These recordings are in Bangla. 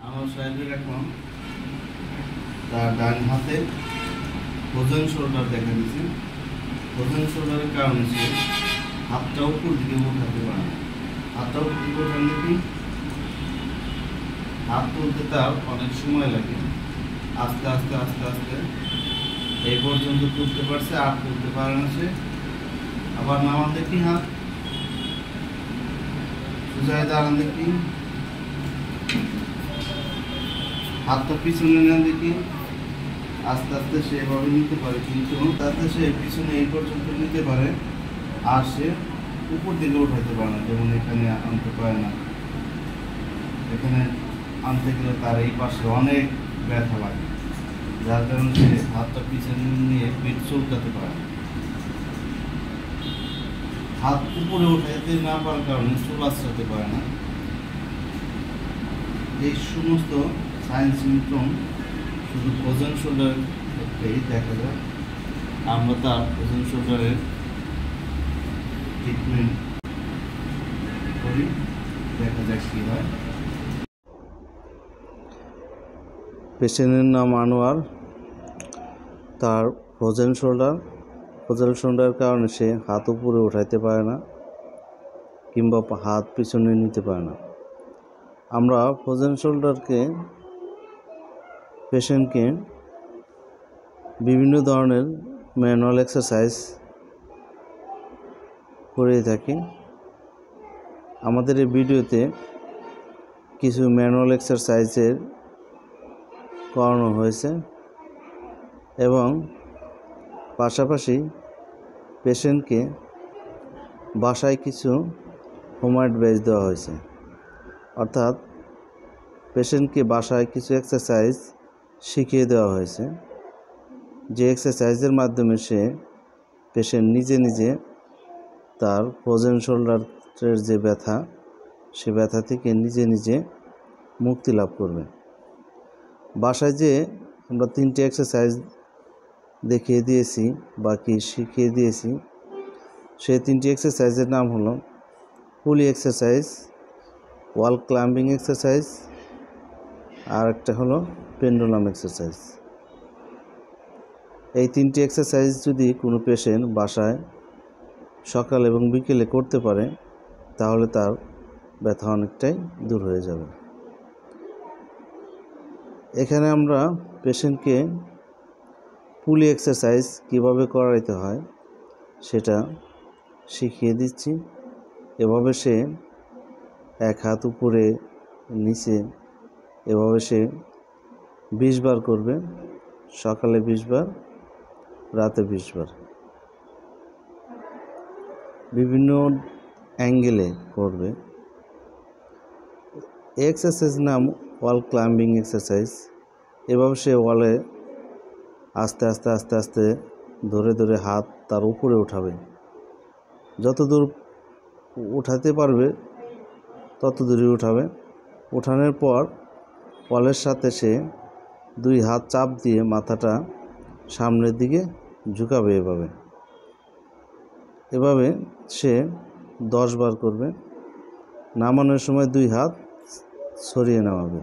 আমার সাহেবের এখন তার ডান হাতে ফ্রোজেন শোল্ডার দেখা দিচ্ছে। ফ্রোজেন শোল্ডারের কারণে সে হাতটা উপর দিকে উঠাতে পারে না। হাতটা উপর দিকে ওঠালে কি হাত তুলতে তার অনেক সময় লাগে। আস্তে আস্তে আস্তে আস্তে এই পর্যন্ত তুলতে পারছে, আর তুলতে পারে না সে। আবার নামান দেখি, হাত সোজায় দাঁড়ান দেখি, হাতটা পিছনে নেন দেখি। আস্তে আস্তে সে এভাবে নিতে পারে, কিন্তু তাতে সে পিছনে এই পর্যন্ত নিতে পারে, আর সে উপর দিকে উঠাতে পারে না। যেমন এখানে আনতে পারে না, এখানে আনতে গেলে তার এই পাশে অনেক ব্যথা লাগে, যার কারণে সে হাতটা পিছনে নিয়ে পিঠ চুলকাতে পারে। হাত উপরে উঠাইতে না পারার কারণে চুল আঁচড়াতে পারে না। এই সমস্ত সাইন সিমটম শুধু ফ্রোজেন শোল্ডারের ক্ষেত্রেই দেখা যায়। আমরা তার ফ্রোজেন শোল্ডারের ট্রিটমেন্ট করি, দেখা যাক কী হয়। পেশেন্টের নাম আনোয়ার। তার ফ্রোজেন শোল্ডারের কারণে সে হাত উপরে উঠাইতে পারে না, কিংবা হাত পিছনে নিতে পারে না। আমরা ফ্রোজেন শোল্ডারকে পেশেন্টকে বিভিন্ন ধরনের ম্যানুয়াল এক্সারসাইজ করে থাকি। আমাদের এই ভিডিওতে কিছু ম্যানুয়াল এক্সারসাইজের করানো হয়েছে, এবং পাশাপাশি পেশেন্টকে বাসায় কিছু হোম অ্যাডভাইস দেওয়া হয়েছে। অর্থাৎ পেশেন্টকে বাসায় কিছু এক্সারসাইজ শিখিয়ে দেওয়া হয়েছে, যে এক্সারসাইজের মাধ্যমে পেশেন্ট নিজে নিজে তার ফ্রোজেন শোল্ডারের যে ব্যথা, সে ব্যথা থেকে নিজে নিজে মুক্তি লাভ করবে। বাসায় যে আমরা 3টে এক্সারসাইজ দেখিয়ে দিয়েছি বা শিখিয়ে দিয়েছি, সেই 3টি এক্সারসাইজের নাম হলো পুলি এক্সারসাইজ, ওয়াল ক্লাম্বিং এক্সারসাইজ, আর একটা হলো পেন্ডুলাম এক্সারসাইজ। এই 3টি এক্সারসাইজ যদি কোনো পেশেন্ট বাসায় সকাল এবং বিকেলে করতে পারে, তাহলে তার ব্যথা অনেকটাই দূর হয়ে যাবে। এখানে আমরা পেশেন্টকে পুলি এক্সারসাইজ কীভাবে করাইতে হয় সেটা শিখিয়ে দিচ্ছি। এভাবে সে এক হাত উপরে নিচে, এভাবে সে 20 বার করবে। সকালে 20 বার, রাতে 20 বার, বিভিন্ন অ্যাঙ্গেলে করবে। এক্সারসাইজ নাম ওয়াল ক্লাম্বিং এক্সারসাইজ। এভাবে সে ওয়ালে আস্তে আস্তে আস্তে আস্তে ধরে ধরে হাত তার উপরে উঠাবে। যত দূর উঠাতে পারবে তত দূরে উঠাবে। উঠানোর পর ওয়ালের সাথে সে 2 হাত চাপ দিয়ে মাথাটা সামনের দিকে ঝুঁকাবে। এভাবে সে 10 বার করবে। নামানোর সময় 2 হাত সরিয়ে নামাবে।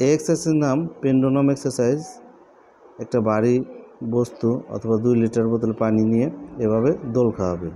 এই এক্সারসাইজের নাম পেন্ডুলাম এক্সারসাইজ। একটা ভারী বস্তু অথবা 2 লিটার বোতল পানি নিয়ে এভাবে দোল খাওয়াবে।